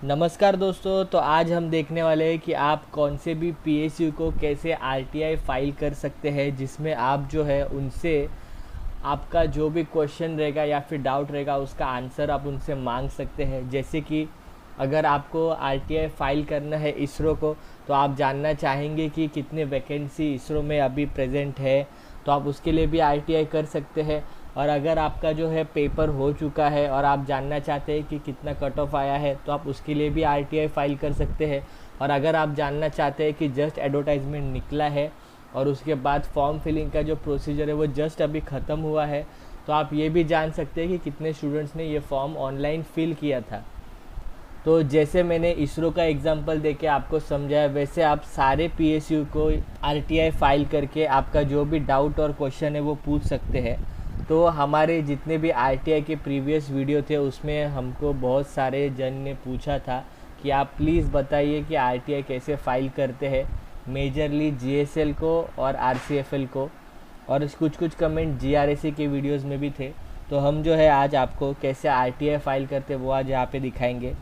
नमस्कार दोस्तों। तो आज हम देखने वाले हैं कि आप कौन से भी पीएसयू को कैसे आरटीआई फाइल कर सकते हैं, जिसमें आप जो है उनसे आपका जो भी क्वेश्चन रहेगा या फिर डाउट रहेगा उसका आंसर आप उनसे मांग सकते हैं। जैसे कि अगर आपको आरटीआई फाइल करना है इसरो को, तो आप जानना चाहेंगे कि कितने वैकेंसी इसरो में अभी प्रेजेंट है, तो आप उसके लिए भी आरटीआई कर सकते हैं। और अगर आपका जो है पेपर हो चुका है और आप जानना चाहते हैं कि कितना कट ऑफ आया है, तो आप उसके लिए भी आरटीआई फाइल कर सकते हैं। और अगर आप जानना चाहते हैं कि जस्ट एडवर्टाइजमेंट निकला है और उसके बाद फॉर्म फिलिंग का जो प्रोसीजर है वो जस्ट अभी ख़त्म हुआ है, तो आप ये भी जान सकते हैं कि कितने स्टूडेंट्स ने ये फॉर्म ऑनलाइन फिल किया था। तो जैसे मैंने इसरो का एग्जांपल देके आपको समझाया, वैसे आप सारे पीएसयू को आरटीआई फाइल करके आपका जो भी डाउट और क्वेश्चन है वो पूछ सकते हैं। तो हमारे जितने भी आरटीआई के प्रीवियस वीडियो थे उसमें हमको बहुत सारे जन ने पूछा था कि आप प्लीज़ बताइए कि आरटीआई कैसे फ़ाइल करते हैं, मेजरली जीएसएल को और आरसीएफएल को, और कुछ कुछ कमेंट जीआरएसी के वीडियोस में भी थे। तो हम जो है आज आपको कैसे आरटीआई फाइल करते हैं वो आज यहाँ पे दिखाएंगे।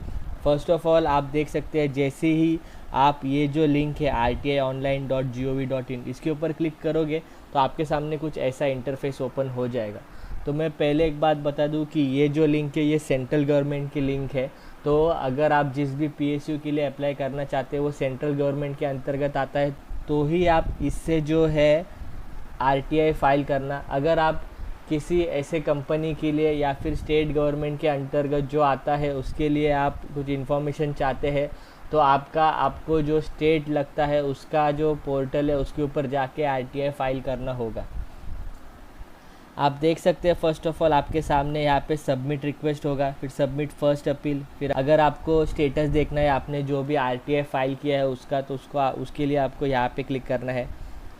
फर्स्ट ऑफ ऑल आप देख सकते हैं, जैसे ही आप ये जो लिंक है rti.online.gov.in इसके ऊपर क्लिक करोगे तो आपके सामने कुछ ऐसा इंटरफेस ओपन हो जाएगा। तो मैं पहले एक बात बता दूं कि ये जो लिंक है ये सेंट्रल गवर्नमेंट की लिंक है। तो अगर आप जिस भी पीएसयू के लिए अप्लाई करना चाहते हैं वो सेंट्रल गवर्नमेंट के अंतर्गत आता है, तो ही आप इससे जो है आरटीआई फाइल करना। अगर आप किसी ऐसे कंपनी के लिए या फिर स्टेट गवर्नमेंट के अंतर्गत जो आता है उसके लिए आप कुछ इन्फॉर्मेशन चाहते हैं, तो आपको जो स्टेट लगता है उसका जो पोर्टल है उसके ऊपर जाके आरटीआई फाइल करना होगा। आप देख सकते हैं फर्स्ट ऑफ ऑल आपके सामने यहाँ पे सबमिट रिक्वेस्ट होगा, फिर सबमिट फर्स्ट अपील। फिर अगर आपको स्टेटस देखना है आपने जो भी आरटीआई फाइल किया है उसका, तो उसके लिए आपको यहाँ पे क्लिक करना है।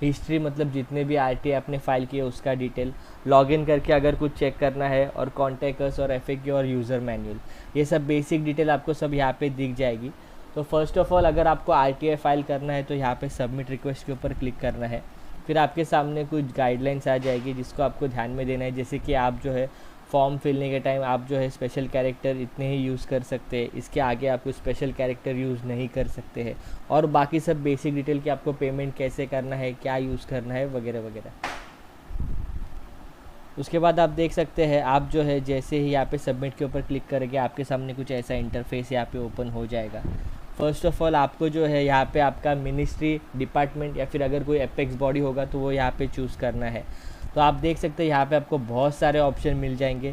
हिस्ट्री मतलब जितने भी आरटीआई आपने फाइल किए उसका डिटेल, लॉगिन करके अगर कुछ चेक करना है, और कॉन्टैक्ट अस और एफएक्यू और यूज़र मैनुअल, ये सब बेसिक डिटेल आपको सब यहाँ पे दिख जाएगी। तो फर्स्ट ऑफ ऑल अगर आपको आरटीआई फाइल करना है तो यहाँ पे सबमिट रिक्वेस्ट के ऊपर क्लिक करना है। फिर आपके सामने कुछ गाइडलाइंस आ जाएगी जिसको आपको ध्यान में देना है। जैसे कि आप जो है फॉर्म फिलने के टाइम आप जो है स्पेशल कैरेक्टर इतने ही यूज़ कर सकते हैं, इसके आगे आपको स्पेशल कैरेक्टर यूज़ नहीं कर सकते हैं, और बाकी सब बेसिक डिटेल कि आपको पेमेंट कैसे करना है, क्या यूज़ करना है, वगैरह वगैरह। उसके बाद आप देख सकते हैं आप जो है जैसे ही यहाँ पे सबमिट के ऊपर क्लिक करेंगे आपके सामने कुछ ऐसा इंटरफेस यहाँ पे ओपन हो जाएगा। फर्स्ट ऑफ ऑल आपको जो है यहाँ पे आपका मिनिस्ट्री, डिपार्टमेंट या फिर अगर कोई एपेक्स बॉडी होगा तो वो यहाँ पे चूज़ करना है। तो आप देख सकते हैं यहाँ पे आपको बहुत सारे ऑप्शन मिल जाएंगे,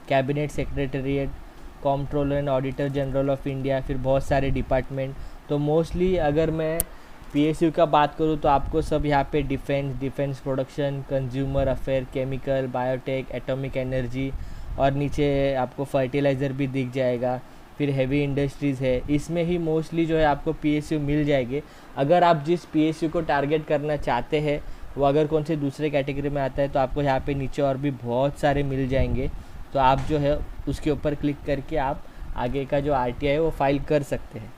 cabinet secretariat, comptroller and auditor general of India, फिर बहुत सारे डिपार्टमेंट। तो मोस्टली अगर मैं पीएसयू का बात करूँ तो आपको सब यहाँ पे defence production, consumer affair, chemical, biotech, atomic energy, और नीचे आपको फर्टिलाइज़र भी दिख जाएगा। फिर हैवी इंडस्ट्रीज़ है, इसमें ही मोस्टली जो है आपको पीएसयू मिल जाएंगे। अगर आप जिस पीएसयू को टारगेट करना चाहते हैं वो अगर कौन से दूसरे कैटेगरी में आता है तो आपको यहाँ पे नीचे और भी बहुत सारे मिल जाएंगे। तो आप जो है उसके ऊपर क्लिक करके आप आगे का जो आरटीआई है वो फाइल कर सकते हैं।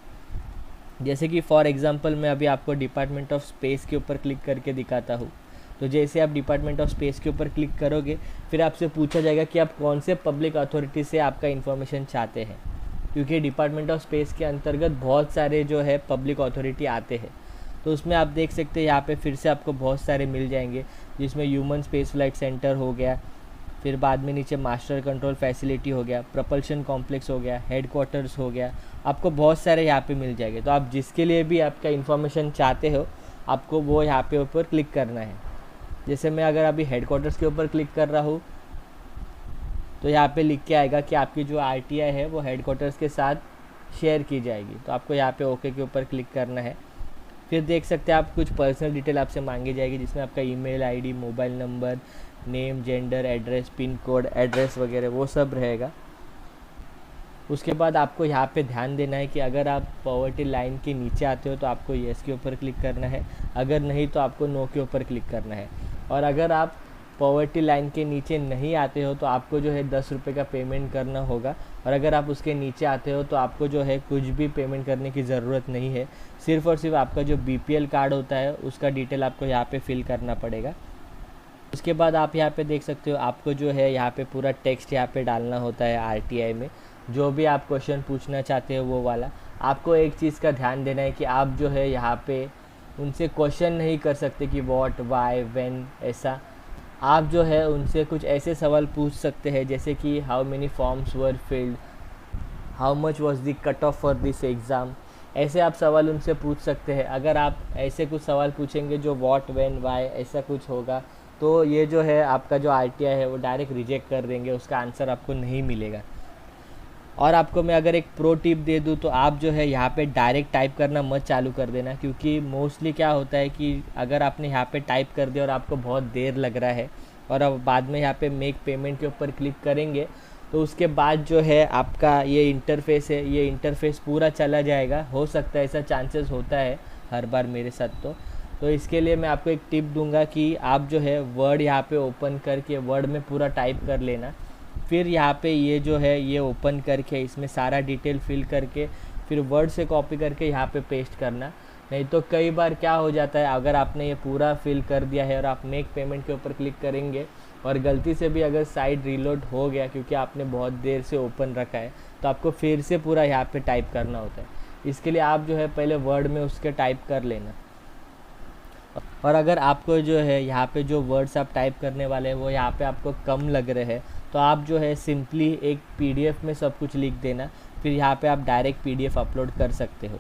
जैसे कि फॉर एग्जांपल मैं अभी आपको डिपार्टमेंट ऑफ स्पेस के ऊपर क्लिक करके दिखाता हूँ। तो जैसे आप डिपार्टमेंट ऑफ स्पेस के ऊपर क्लिक करोगे फिर आपसे पूछा जाएगा कि आप कौन से पब्लिक अथॉरिटी से आपका इन्फॉर्मेशन चाहते हैं, क्योंकि डिपार्टमेंट ऑफ स्पेस के अंतर्गत बहुत सारे जो है पब्लिक अथॉरिटी आते हैं। तो उसमें आप देख सकते हैं यहाँ पे फिर से आपको बहुत सारे मिल जाएंगे, जिसमें ह्यूमन स्पेस फ्लाइट सेंटर हो गया, फिर बाद में नीचे मास्टर कंट्रोल फैसिलिटी हो गया, प्रपल्शन कॉम्प्लेक्स हो गया, हेडक्वार्टर्स हो गया, आपको बहुत सारे यहाँ पे मिल जाएंगे। तो आप जिसके लिए भी आपका इन्फॉर्मेशन चाहते हो आपको वो यहाँ पे ऊपर क्लिक करना है। जैसे मैं अगर अभी हेडक्वार्टर्स के ऊपर क्लिक कर रहा हूँ तो यहाँ पे लिख के आएगा कि आपकी जो आरटीआई है वो हेडक्वार्टर्स के साथ शेयर की जाएगी। तो आपको यहाँ पे ओके के ऊपर क्लिक करना है। फिर देख सकते हैं आप कुछ पर्सनल डिटेल आपसे मांगी जाएगी, जिसमें आपका email ID, mobile number, name, gender, address, pin code, address वगैरह वो सब रहेगा। उसके बाद आपको यहाँ पे ध्यान देना है कि अगर आप पॉवर्टी लाइन के नीचे आते हो तो आपको येस के ऊपर क्लिक करना है, अगर नहीं तो आपको नो के ऊपर क्लिक करना है। और अगर आप पॉवर्टी लाइन के नीचे नहीं आते हो तो आपको जो है 10 रुपये का पेमेंट करना होगा, और अगर आप उसके नीचे आते हो तो आपको जो है कुछ भी पेमेंट करने की ज़रूरत नहीं है। सिर्फ़ और सिर्फ आपका जो बीपीएल कार्ड होता है उसका डिटेल आपको यहाँ पे फिल करना पड़ेगा। उसके बाद आप यहाँ पे देख सकते हो आपको जो है यहाँ पे पूरा टेक्स्ट यहाँ पे डालना होता है आरटीआई में, जो भी आप क्वेश्चन पूछना चाहते हो वो वाला। आपको एक चीज़ का ध्यान देना है कि आप जो है यहाँ पे उनसे क्वेश्चन नहीं कर सकते कि व्हाट, वाई, व्हेन, ऐसा। आप जो है उनसे कुछ ऐसे सवाल पूछ सकते हैं जैसे कि how many forms were field, how much was the cut off for this exam. ऐसे आप सवाल उनसे पूछ सकते हैं। अगर आप ऐसे कुछ सवाल पूछेंगे जो व्हाट, व्हेन, वाई ऐसा कुछ होगा, तो ये जो है आपका जो RTI है वो डायरेक्ट रिजेक्ट कर देंगे, उसका आंसर आपको नहीं मिलेगा। और आपको मैं अगर एक प्रो टिप दे दूँ तो आप जो है यहाँ पे डायरेक्ट टाइप करना मत चालू कर देना, क्योंकि मोस्टली क्या होता है कि अगर आपने यहाँ पे टाइप कर दिया और आपको बहुत देर लग रहा है और अब बाद में यहाँ पे मेक पेमेंट के ऊपर क्लिक करेंगे, तो उसके बाद जो है आपका ये इंटरफेस है, ये इंटरफेस पूरा चला जाएगा। हो सकता है, ऐसा चांसेस होता है हर बार मेरे साथ। तो इसके लिए मैं आपको एक टिप दूंगा कि आप जो है वर्ड यहाँ पे ओपन करके वर्ड में पूरा टाइप कर लेना, फिर यहाँ पे ये जो है ये ओपन करके इसमें सारा डिटेल फिल करके फिर वर्ड से कॉपी करके यहाँ पे पेस्ट करना। नहीं तो कई बार क्या हो जाता है, अगर आपने ये पूरा फिल कर दिया है और आप मेक पेमेंट के ऊपर क्लिक करेंगे और गलती से भी अगर साइट रीलोड हो गया क्योंकि आपने बहुत देर से ओपन रखा है, तो आपको फिर से पूरा यहाँ पे टाइप करना होता है। इसके लिए आप जो है पहले वर्ड में उसके टाइप कर लेना। और अगर आपको जो है यहाँ पे जो वर्ड्स आप टाइप करने वाले हैं वो यहाँ पे आपको कम लग रहे हैं, तो आप जो है सिंपली एक PDF में सब कुछ लिख देना, फिर यहाँ पे आप डायरेक्ट PDF अपलोड कर सकते हो।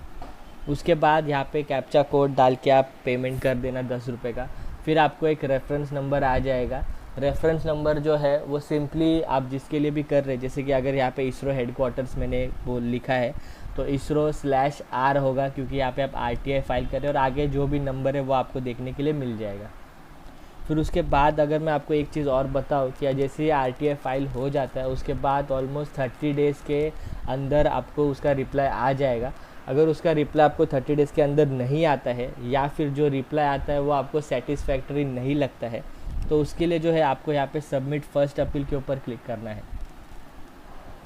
उसके बाद यहाँ पे कैप्चा कोड डाल के आप पेमेंट कर देना 10 रुपये का। फिर आपको एक रेफरेंस नंबर आ जाएगा। रेफरेंस नंबर जो है वो सिंपली आप जिसके लिए भी कर रहे हैं, जैसे कि अगर यहाँ पे इसरो हेडक्वार्टर्स मैंने वो लिखा है तो ISRO/R होगा, क्योंकि यहाँ पे आप RTI फाइल कर रहे हैं और आगे जो भी नंबर है वो आपको देखने के लिए मिल जाएगा। फिर उसके बाद अगर मैं आपको एक चीज़ और बताऊँ कि जैसे ये RTI फाइल हो जाता है उसके बाद ऑलमोस्ट 30 डेज़ के अंदर आपको उसका रिप्लाई आ जाएगा। अगर उसका रिप्लाई आपको 30 डेज़ के अंदर नहीं आता है या फिर जो रिप्लाई आता है वो आपको सेटिस्फैक्टरी नहीं लगता है, तो उसके लिए जो है आपको यहाँ पे सबमिट फर्स्ट अपील के ऊपर क्लिक करना है।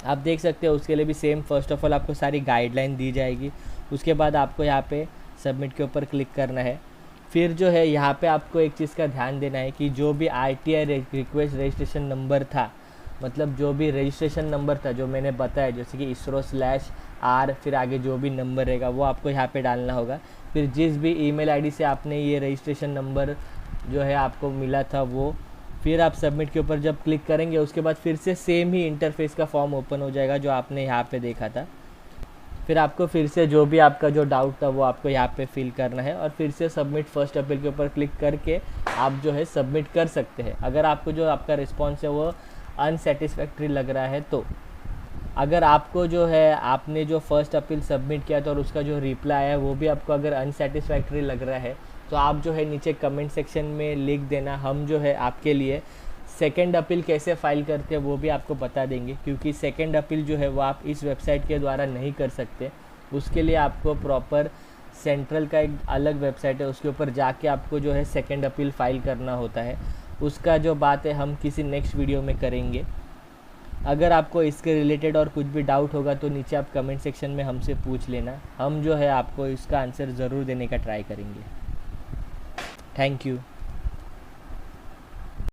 आप देख सकते हो उसके लिए भी सेम, फर्स्ट ऑफ ऑल आपको सारी गाइडलाइन दी जाएगी। उसके बाद आपको यहाँ पे सबमिट के ऊपर क्लिक करना है। फिर जो है यहाँ पे आपको एक चीज़ का ध्यान देना है कि जो भी RTI रिक्वेस्ट रजिस्ट्रेशन नंबर था, मतलब जो भी रजिस्ट्रेशन नंबर था जो मैंने बताया, जैसे कि ISRO/R फिर आगे जो भी नंबर रहेगा वो आपको यहाँ पे डालना होगा। फिर जिस भी email ID से आपने ये रजिस्ट्रेशन नंबर जो है आपको मिला था वो, फिर आप सबमिट के ऊपर जब क्लिक करेंगे उसके बाद फिर से सेम ही इंटरफेस का फॉर्म ओपन हो जाएगा जो आपने यहाँ पे देखा था। फिर आपको फिर से जो भी आपका जो डाउट था वो आपको यहाँ पे फिल करना है और फिर से सबमिट फर्स्ट अपील के ऊपर क्लिक करके आप जो है सबमिट कर सकते हैं। अगर आपको जो आपका रिस्पॉन्स है वो अनसेटिस्फैक्ट्री लग रहा है, तो अगर आपको जो है आपने जो फर्स्ट अपील सबमिट किया था और उसका जो रिप्लाई है वो भी आपको अगर अनसेटिस्फैक्ट्री लग रहा है, तो आप जो है नीचे कमेंट सेक्शन में लिख देना। हम जो है आपके लिए सेकंड अपील कैसे फ़ाइल करते हैं वो भी आपको बता देंगे, क्योंकि सेकंड अपील जो है वो आप इस वेबसाइट के द्वारा नहीं कर सकते। उसके लिए आपको प्रॉपर सेंट्रल का एक अलग वेबसाइट है, उसके ऊपर जाके आपको जो है सेकंड अपील फ़ाइल करना होता है। उसका जो बात है हम किसी नेक्स्ट वीडियो में करेंगे। अगर आपको इसके रिलेटेड और कुछ भी डाउट होगा तो नीचे आप कमेंट सेक्शन में हमसे पूछ लेना, हम जो है आपको इसका आंसर ज़रूर देने का ट्राई करेंगे। Thank you.